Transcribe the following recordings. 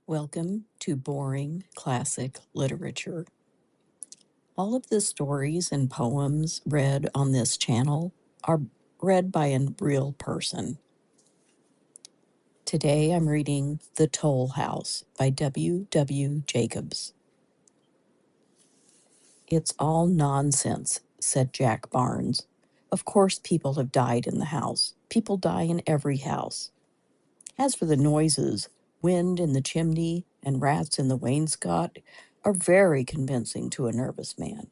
Welcome to Boring Classic Literature. All of the stories and poems read on this channel are read by a real person. Today I'm reading The Toll House by W. W. Jacobs. It's all nonsense, said Jack Barnes. Of course people have died in the house. People die in every house. As for the noises, wind in the chimney and rats in the wainscot are very convincing to a nervous man.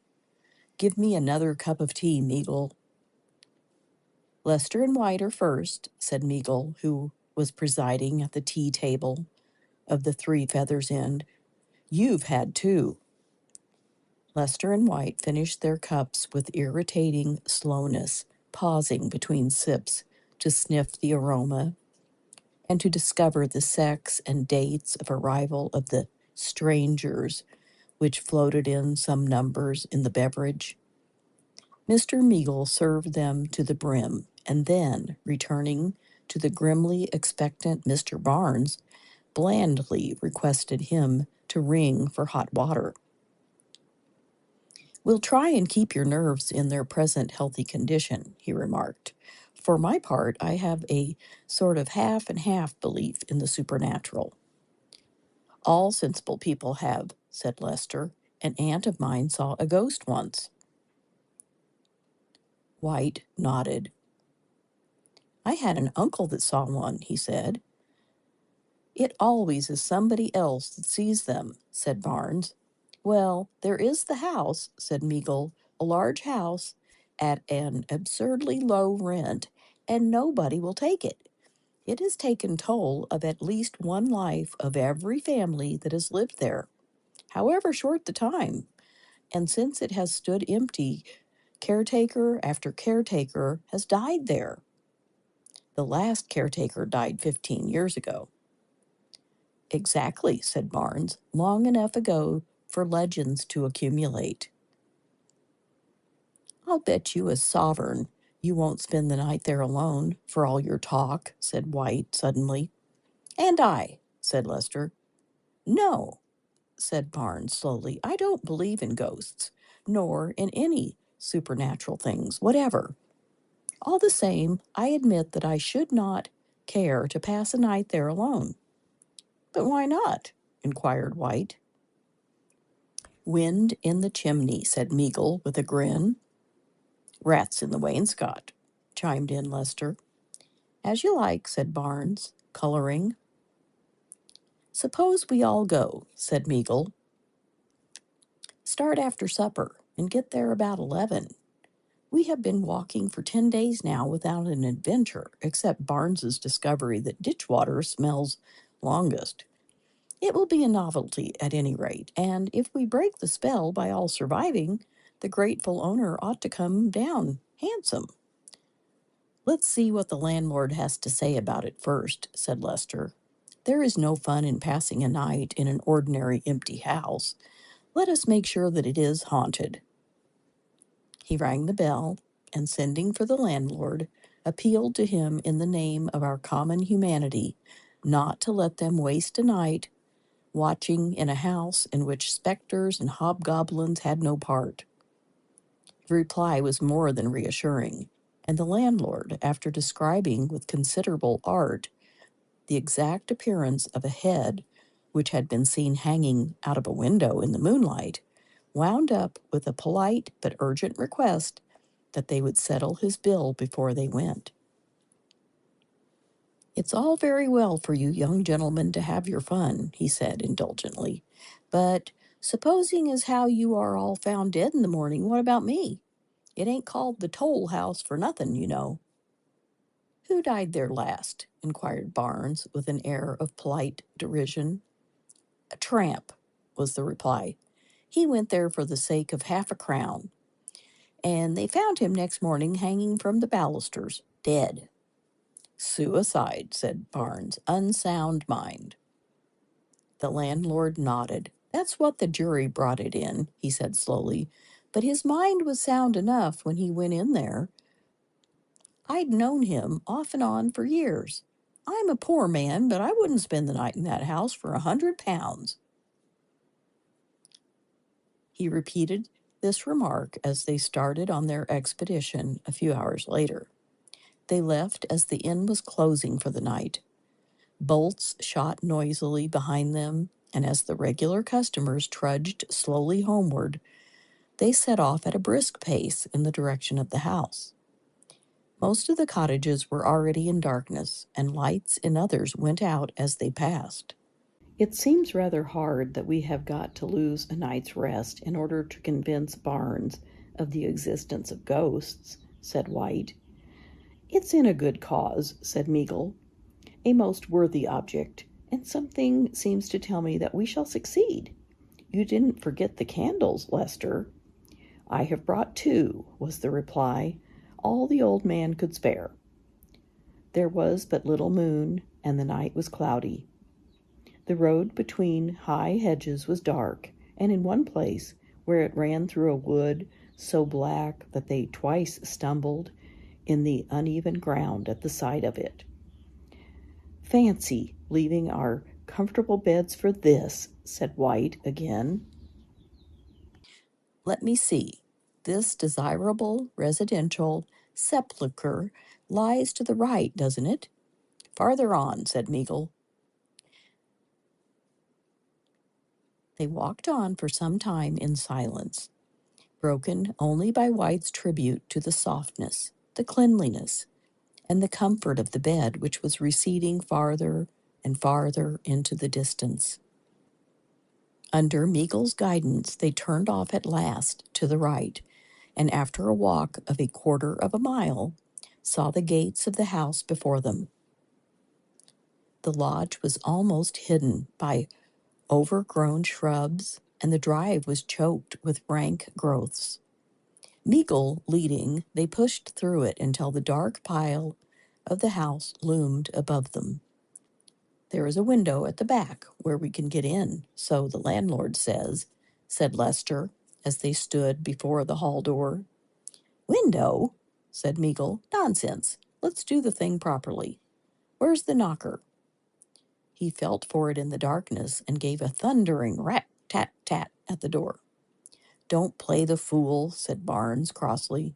Give me another cup of tea, Meagle. Lester and White are first, said Meagle, who was presiding at the tea table of the Three Feathers Inn. You've had two. Lester and White finished their cups with irritating slowness, pausing between sips to sniff the aroma and to discover the sex and dates of arrival of the strangers which floated in some numbers in the beverage. Mr. Meagle served them to the brim, and then, returning to the grimly expectant Mr. Barnes, blandly requested him to ring for hot water. We'll try and keep your nerves in their present healthy condition, he remarked. For my part, I have a sort of half and half belief in the supernatural. All sensible people have, said Lester. An aunt of mine saw a ghost once. White nodded. I had an uncle that saw one, he said. It always is somebody else that sees them, said Barnes. Well, there is the house, said Meagle, a large house at an absurdly low rent, and nobody will take it. It has taken toll of at least one life of every family that has lived there, however short the time. And since it has stood empty, caretaker after caretaker has died there. The last caretaker died 15 years ago. Exactly, said Barnes, long enough ago for legends to accumulate. I'll bet you a sovereign you won't spend the night there alone, for all your talk, said White suddenly. And I, said Lester. No, said Barnes slowly, I don't believe in ghosts, nor in any supernatural things, whatever. All the same, I admit that I should not care to pass a night there alone. But why not? Inquired White. Wind in the chimney, said Meagle with a grin. Rats in the wainscot, chimed in Lester. As you like, said Barnes, coloring. Suppose we all go, said Meagle. Start after supper and get there about 11. We have been walking for 10 days now without an adventure, except Barnes's discovery that ditch water smells longest. It will be a novelty at any rate, and if we break the spell by all surviving, the grateful owner ought to come down handsome. Let's see what the landlord has to say about it first, said Lester. There is no fun in passing a night in an ordinary empty house. Let us make sure that it is haunted. He rang the bell, and sending for the landlord, appealed to him in the name of our common humanity not to let them waste a night watching in a house in which specters and hobgoblins had no part. The reply was more than reassuring, and the landlord, after describing with considerable art the exact appearance of a head which had been seen hanging out of a window in the moonlight, wound up with a polite but urgent request that they would settle his bill before they went. It's all very well for you young gentlemen to have your fun, he said indulgently, but supposing as how you are all found dead in the morning, what about me? It ain't called the Toll House for nothing, you know. Who died there last? Inquired Barnes with an air of polite derision. A tramp, was the reply. He went there for the sake of half a crown, and they found him next morning hanging from the balusters, dead. Suicide, said Barnes. Unsound mind. The landlord nodded. That's what the jury brought it in, he said slowly. But his mind was sound enough when he went in there. I'd known him off and on for years. I'm a poor man, but I wouldn't spend the night in that house for 100 pounds. He repeated this remark as they started on their expedition a few hours later. They left as the inn was closing for the night. Bolts shot noisily behind them, and as the regular customers trudged slowly homeward, they set off at a brisk pace in the direction of the house. Most of the cottages were already in darkness, and lights in others went out as they passed. It seems rather hard that we have got to lose a night's rest in order to convince Barnes of the existence of ghosts, said White. It's in a good cause, said Meagle, a most worthy object, and something seems to tell me that we shall succeed. You didn't forget the candles, Lester. I have brought 2, was the reply, all the old man could spare. There was but little moon, and the night was cloudy. The road between high hedges was dark, and in one place, where it ran through a wood so black that they twice stumbled in the uneven ground at the side of it. Fancy leaving our comfortable beds for this, said White again. Let me see. This desirable residential sepulchre lies to the right, doesn't it? Farther on, said Meagle. They walked on for some time in silence, broken only by White's tribute to the softness, the cleanliness, and the comfort of the bed, which was receding farther and farther into the distance. Under Meagle's guidance, they turned off at last to the right, and after a walk of a quarter of a mile, saw the gates of the house before them. The lodge was almost hidden by overgrown shrubs, and the drive was choked with rank growths. Meagle leading, they pushed through it until the dark pile of the house loomed above them. There is a window at the back where we can get in, so the landlord says, said Lester, as they stood before the hall door. Window? Said Meagle. Nonsense. Let's do the thing properly. Where's the knocker? He felt for it in the darkness and gave a thundering rat-tat-tat at the door. Don't play the fool, said Barnes crossly.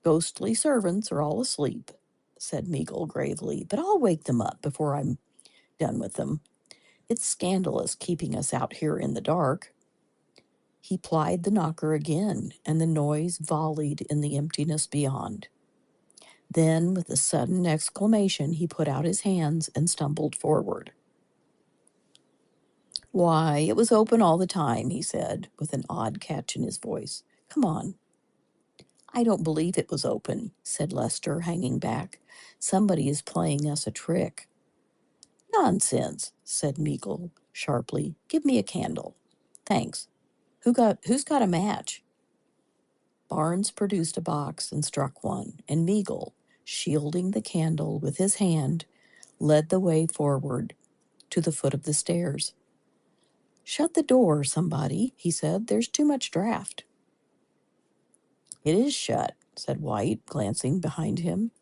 Ghostly servants are all asleep, said Meagle gravely, but I'll wake them up before I'm done with them. It's scandalous keeping us out here in the dark. He plied the knocker again, and the noise volleyed in the emptiness beyond. Then, with a sudden exclamation, he put out his hands and stumbled forward. Why, it was open all the time, he said, with an odd catch in his voice. Come on. I don't believe it was open, said Lester, hanging back. Somebody is playing us a trick. Nonsense, said Meagle sharply. Give me a candle. Thanks. Who's got a match? Barnes produced a box and struck one, and Meagle, shielding the candle with his hand, led the way forward to the foot of the stairs. Shut the door, somebody, he said. There's too much draught. It is shut, said White, glancing behind him.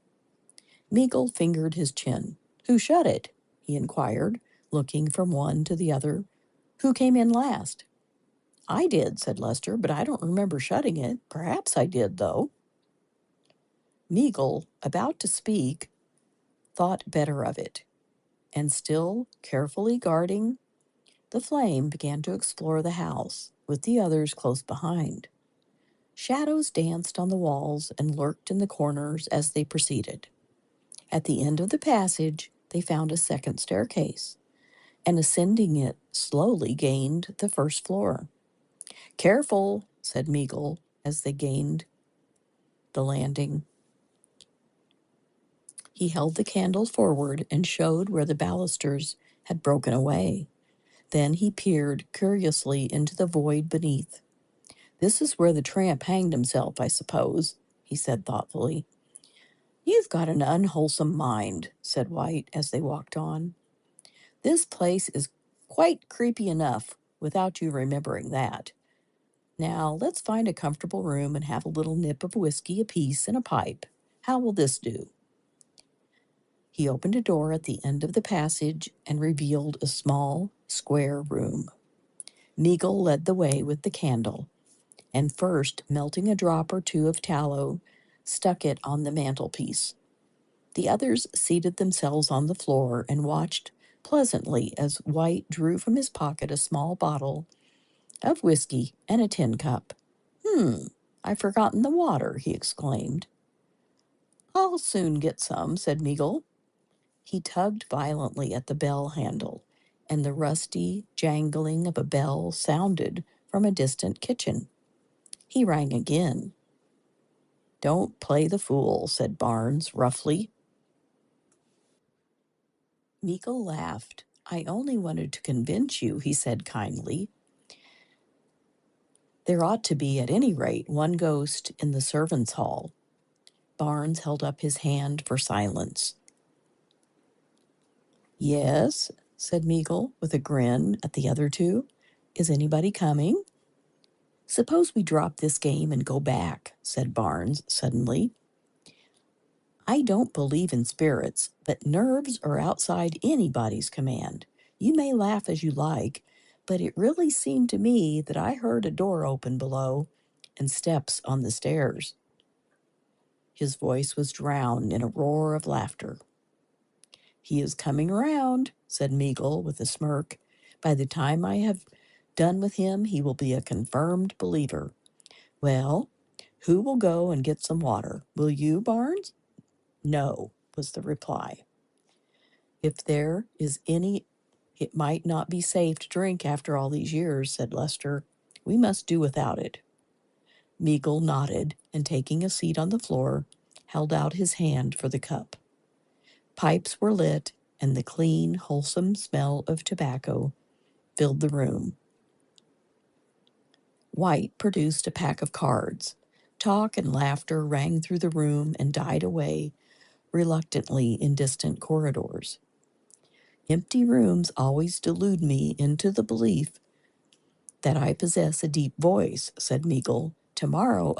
Meagle fingered his chin. Who shut it? He inquired, looking from one to the other. Who came in last? I did, said Lester, but I don't remember shutting it. Perhaps I did, though. Meagle, about to speak, thought better of it, and still carefully guarding the flame, began to explore the house, with the others close behind. Shadows danced on the walls and lurked in the corners as they proceeded. At the end of the passage, they found a second staircase, and ascending it slowly gained the first floor. Careful, said Meagle as they gained the landing. He held the candles forward and showed where the balusters had broken away. Then he peered curiously into the void beneath. This is where the tramp hanged himself, I suppose, he said thoughtfully. You've got an unwholesome mind, said White as they walked on. This place is quite creepy enough without you remembering that. Now, let's find a comfortable room and have a little nip of whiskey apiece and a pipe. How will this do? He opened a door at the end of the passage and revealed a small, square room. Meagle led the way with the candle, and first, melting a drop or two of tallow, stuck it on the mantelpiece. The others seated themselves on the floor and watched pleasantly as White drew from his pocket a small bottle of whiskey and a tin cup. I've forgotten the water, he exclaimed. I'll soon get some, said Meagle. He tugged violently at the bell handle, and the rusty jangling of a bell sounded from a distant kitchen. He rang again. Don't play the fool, said Barnes roughly. Meagle laughed. I only wanted to convince you, he said kindly. There ought to be, at any rate, one ghost in the servants' hall. Barnes held up his hand for silence. Yes, said Meagle, with a grin at the other two. Is anybody coming? Suppose we drop this game and go back, said Barnes suddenly. I don't believe in spirits, but nerves are outside anybody's command. You may laugh as you like, but it really seemed to me that I heard a door open below and steps on the stairs. His voice was drowned in a roar of laughter. He is coming around, said Meagle with a smirk. By the time I have done with him, he will be a confirmed believer. Well, who will go and get some water? Will you, Barnes? No, was the reply. If there is any, it might not be safe to drink after all these years, said Lester. We must do without it. Meagle nodded, and taking a seat on the floor, held out his hand for the cup. Pipes were lit, and the clean, wholesome smell of tobacco filled the room. White produced a pack of cards. Talk and laughter rang through the room and died away reluctantly in distant corridors. Empty rooms always delude me into the belief that I possess a deep voice, said Meagle. Tomorrow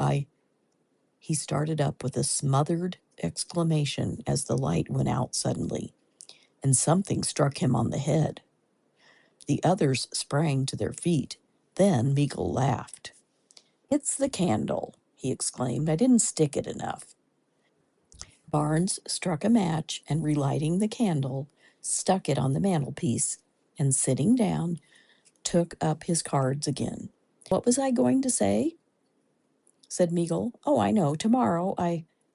He started up with a smothered exclamation as the light went out suddenly, and something struck him on the head. The others sprang to their feet. Then Meagle laughed. It's the candle, he exclaimed. I didn't stick it enough. Barnes struck a match and, relighting the candle, stuck it on the mantelpiece and, sitting down, took up his cards again. What was I going to say? Said Meagle. Oh, I know. Tomorrow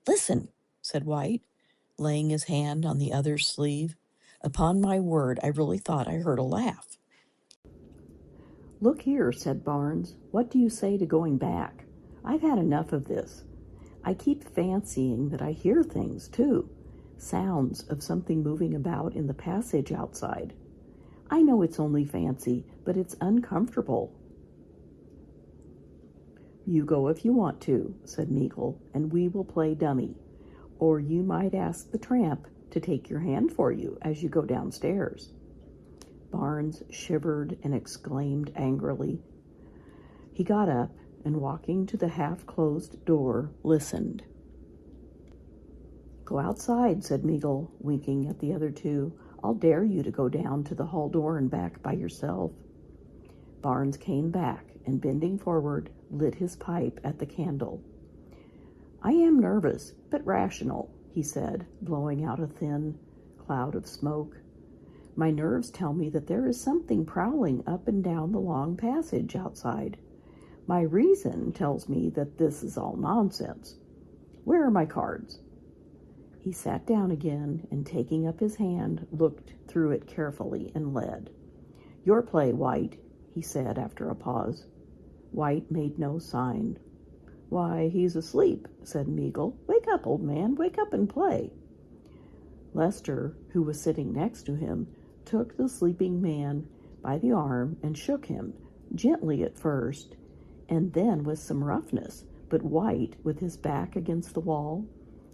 Listen, said White, laying his hand on the other's sleeve. Upon my word, I really thought I heard a laugh. Look here, said Barnes. What do you say to going back? I've had enough of this. I keep fancying that I hear things, too. Sounds of something moving about in the passage outside. I know it's only fancy, but it's uncomfortable. You go if you want to, said Meagle, and we will play dummy. Or you might ask the tramp to take your hand for you as you go downstairs. Barnes shivered and exclaimed angrily. He got up and, walking to the half-closed door, listened. Go outside, said Meagle, winking at the other two. I'll dare you to go down to the hall door and back by yourself. Barnes came back and, bending forward, lit his pipe at the candle. I am nervous, but rational, he said, blowing out a thin cloud of smoke. My nerves tell me that there is something prowling up and down the long passage outside. My reason tells me that this is all nonsense. Where are my cards? He sat down again and, taking up his hand, looked through it carefully and led. Your play, White, he said after a pause. White made no sign. Why, he's asleep, said Meagle. Wake up, old man, wake up and play. Lester, who was sitting next to him, took the sleeping man by the arm and shook him, gently at first, and then with some roughness, but White, with his back against the wall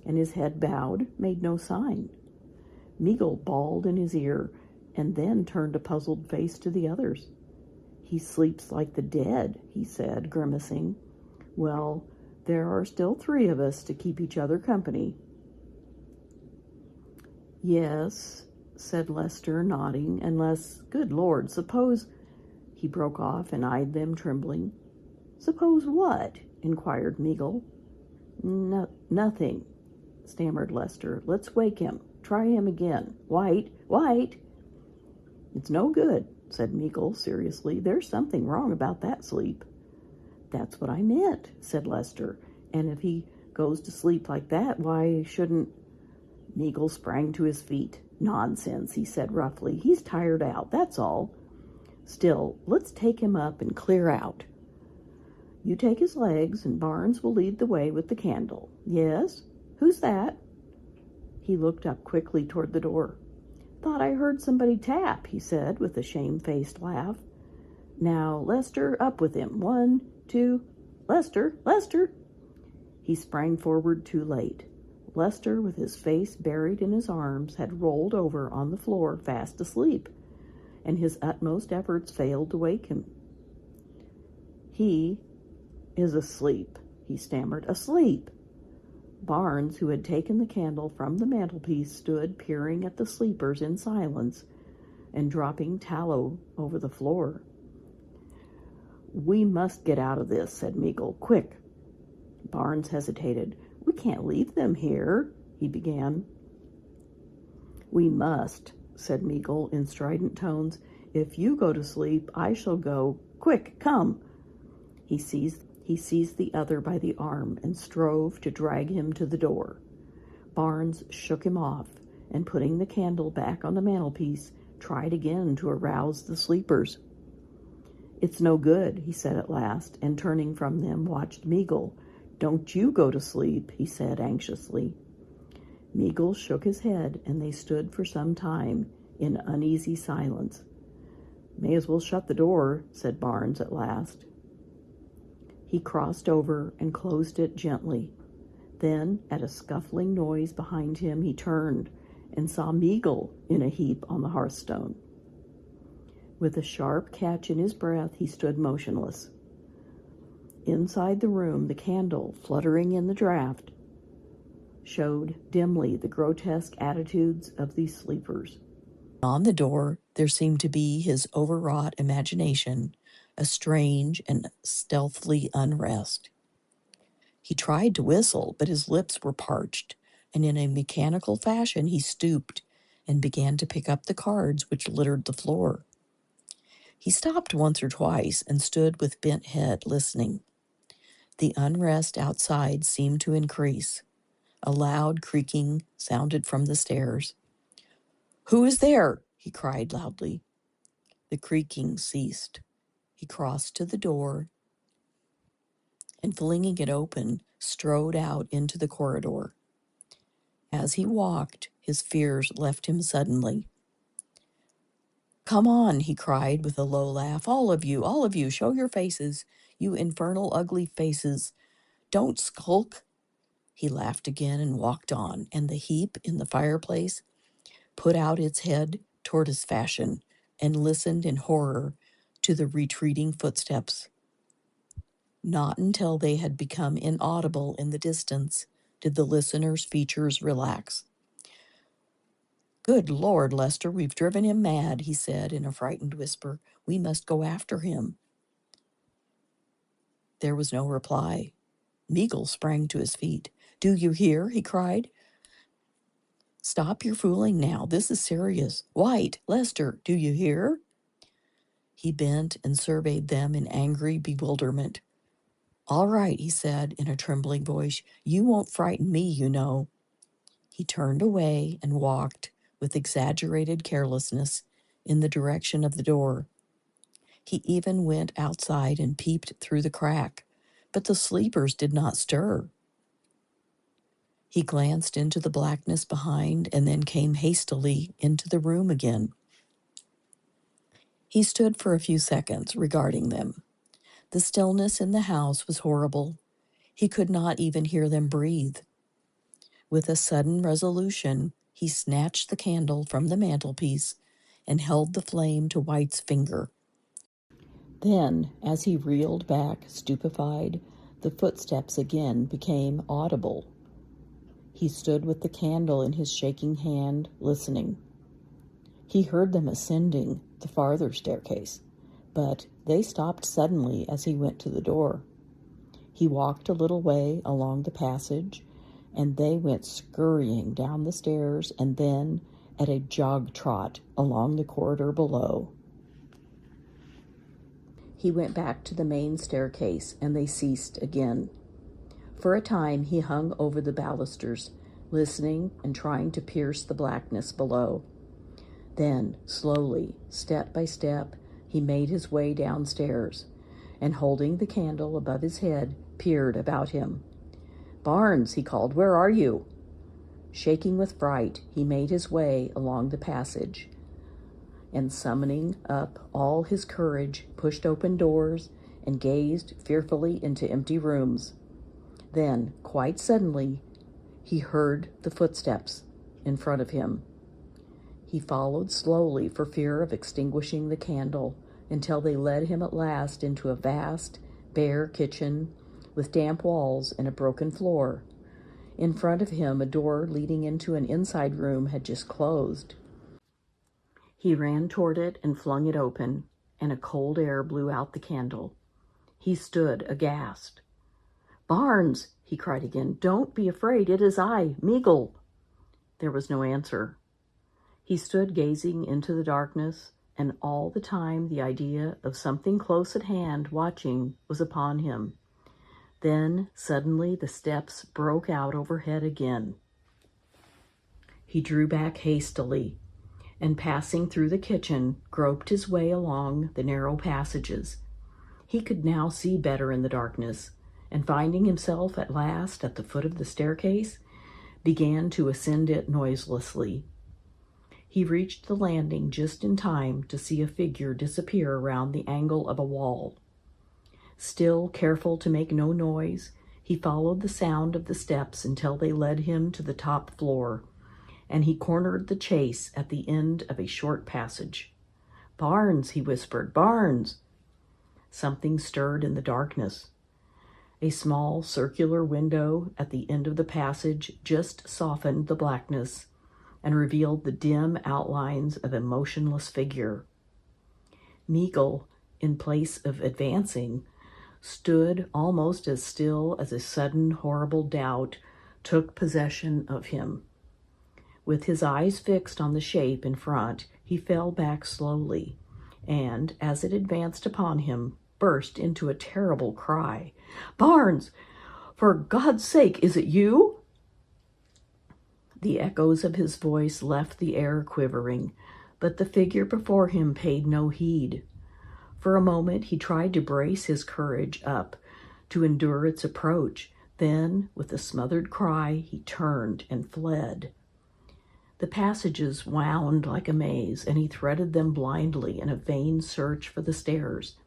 and his head bowed, made no sign. Meagle bawled in his ear and then turned a puzzled face to the others. He sleeps like the dead, he said, grimacing. Well, there are still 3 of us to keep each other company. Yes, said Lester, nodding, unless, good Lord, suppose... He broke off and eyed them, trembling. Suppose what? Inquired Meagle. Nothing, stammered Lester. Let's wake him. Try him again. White, White! It's no good, said Meagle seriously. There's something wrong about that sleep. That's what I meant, said Lester. And if he goes to sleep like that, why shouldn't... Meagle sprang to his feet. Nonsense, he said roughly. He's tired out, that's all. Still, let's take him up and clear out. You take his legs, and Barnes will lead the way with the candle. Yes? Who's that? He looked up quickly toward the door. Thought I heard somebody tap, he said with a shamefaced laugh. Now, Lester, up with him. 1, 2... Lester! Lester! He sprang forward too late. Lester, with his face buried in his arms, had rolled over on the floor fast asleep, and his utmost efforts failed to wake him. He is asleep, he stammered. Asleep! Barnes, who had taken the candle from the mantelpiece, stood peering at the sleepers in silence and dropping tallow over the floor. We must get out of this, said Meagle. Quick! Barnes hesitated. We can't leave them here, he began. We must, said Meagle in strident tones. If you go to sleep, I shall go. Quick, come! He seized the other by the arm and strove to drag him to the door. Barnes shook him off, and putting the candle back on the mantelpiece, tried again to arouse the sleepers. It's no good, he said at last, and turning from them, watched Meagle. Don't you go to sleep, he said anxiously. Meagle shook his head, and they stood for some time in uneasy silence. May as well shut the door, said Barnes at last. He crossed over and closed it gently. Then, at a scuffling noise behind him, he turned and saw Meagle in a heap on the hearthstone. With a sharp catch in his breath, he stood motionless. Inside the room, the candle, fluttering in the draught, showed dimly the grotesque attitudes of these sleepers. On the door, there seemed to be his overwrought imagination, a strange and stealthy unrest. He tried to whistle, but his lips were parched, and in a mechanical fashion he stooped and began to pick up the cards which littered the floor. He stopped once or twice and stood with bent head, listening. The unrest outside seemed to increase. A loud creaking sounded from the stairs. "Who is there?" he cried loudly. The creaking ceased. He crossed to the door and, flinging it open, strode out into the corridor. As he walked, his fears left him suddenly. "Come on," he cried with a low laugh. All of you, show your faces, you infernal ugly faces. Don't skulk." He laughed again and walked on, and the heap in the fireplace put out its head toward his fashion and listened in horror to the retreating footsteps. Not until they had become inaudible in the distance did the listener's features relax. "Good Lord, Lester, we've driven him mad," he said in a frightened whisper. "We must go after him." There was no reply. Meagle sprang to his feet. "Do you hear?" he cried. "Stop your fooling now. This is serious. White, Lester, do you hear?" He bent and surveyed them in angry bewilderment. "All right," he said in a trembling voice. "You won't frighten me, you know." He turned away and walked with exaggerated carelessness in the direction of the door. He even went outside and peeped through the crack, but the sleepers did not stir. He glanced into the blackness behind and then came hastily into the room again. He stood for a few seconds regarding them. The stillness in the house was horrible. He could not even hear them breathe. With a sudden resolution, he snatched the candle from the mantelpiece and held the flame to White's finger. Then, as he reeled back, stupefied, the footsteps again became audible. He stood with the candle in his shaking hand, listening. He heard them ascending the farther staircase, but they stopped suddenly as he went to the door. He walked a little way along the passage, and they went scurrying down the stairs and then at a jog trot along the corridor below. He went back to the main staircase, and they ceased again. For a time he hung over the balusters, listening and trying to pierce the blackness below. Then, slowly, step by step, he made his way downstairs, and holding the candle above his head, peered about him. "Barnes," he called, "where are you?" Shaking with fright, he made his way along the passage, and summoning up all his courage, pushed open doors and gazed fearfully into empty rooms. Then, quite suddenly, he heard the footsteps in front of him. He followed slowly for fear of extinguishing the candle until they led him at last into a vast, bare kitchen with damp walls and a broken floor. In front of him, a door leading into an inside room had just closed. He ran toward it and flung it open, and a cold air blew out the candle. He stood aghast. "Barnes," he cried again, "don't be afraid. It is I, Meagle." There was no answer. He stood gazing into the darkness, and all the time the idea of something close at hand watching was upon him. Then, suddenly, the steps broke out overhead again. He drew back hastily, and passing through the kitchen, groped his way along the narrow passages. He could now see better in the darkness, and finding himself at last at the foot of the staircase, began to ascend it noiselessly. He reached the landing just in time to see a figure disappear around the angle of a wall. Still careful to make no noise, he followed the sound of the steps until they led him to the top floor, and he cornered the chase at the end of a short passage. "Barnes," he whispered, "Barnes!" Something stirred in the darkness. A small circular window at the end of the passage just softened the blackness and revealed the dim outlines of a motionless figure. Meagle, in place of advancing, stood almost as still as a sudden horrible doubt took possession of him. With his eyes fixed on the shape in front, he fell back slowly, and, as it advanced upon him, burst into a terrible cry. "Barnes! For God's sake, is it you?" The echoes of his voice left the air quivering, but the figure before him paid no heed. For a moment he tried to brace his courage up to endure its approach. Then, with a smothered cry, he turned and fled. The passages wound like a maze, and he threaded them blindly in a vain search for the stairs.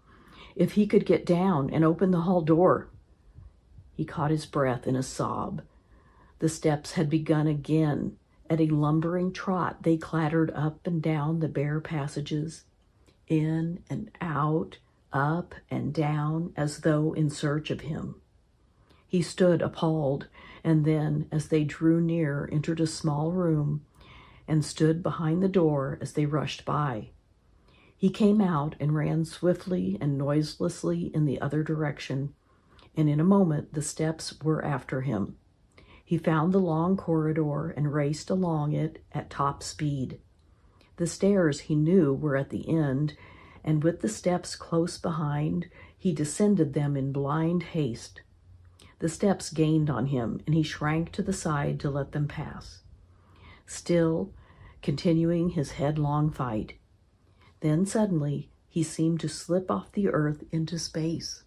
If he could get down and open the hall door! He caught his breath in a sob. The steps had begun again. At a lumbering trot, they clattered up and down the bare passages, in and out, up and down, as though in search of him. He stood appalled, and then, as they drew near, entered a small room and stood behind the door as they rushed by. He came out and ran swiftly and noiselessly in the other direction, and in a moment the steps were after him. He found the long corridor and raced along it at top speed. The stairs, he knew, were at the end, and with the steps close behind, he descended them in blind haste. The steps gained on him, and he shrank to the side to let them pass, still continuing his headlong fight. Then suddenly he seemed to slip off the earth into space.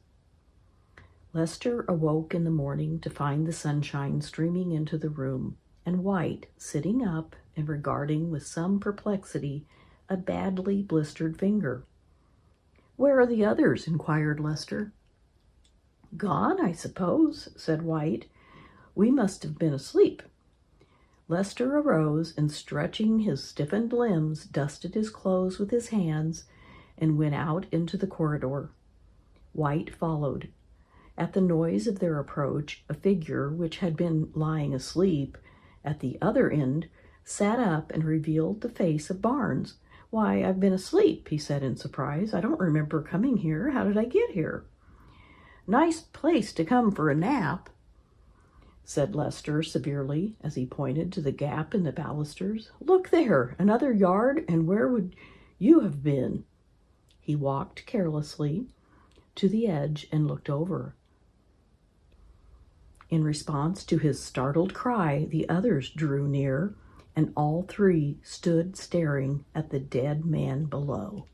Lester awoke in the morning to find the sunshine streaming into the room, and White sitting up and regarding with some perplexity a badly blistered finger. "Where are the others?" inquired Lester. "Gone, I suppose," said White. "We must have been asleep." Lester arose and, stretching his stiffened limbs, dusted his clothes with his hands and went out into the corridor. White followed. At the noise of their approach, a figure which had been lying asleep at the other end sat up and revealed the face of Barnes. "Why, I've been asleep," he said in surprise. "I don't remember coming here. How did I get here?" "Nice place to come for a nap," said Lester severely as he pointed to the gap in the balusters. "Look there, another yard, and where would you have been?" He walked carelessly to the edge and looked over. In response to his startled cry, the others drew near, and all three stood staring at the dead man below.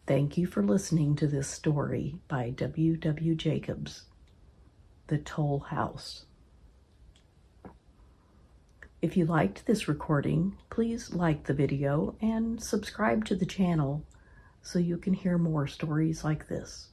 Thank you for listening to this story by W.W. Jacobs, The Toll House. If you liked this recording, please like the video and subscribe to the channel so you can hear more stories like this.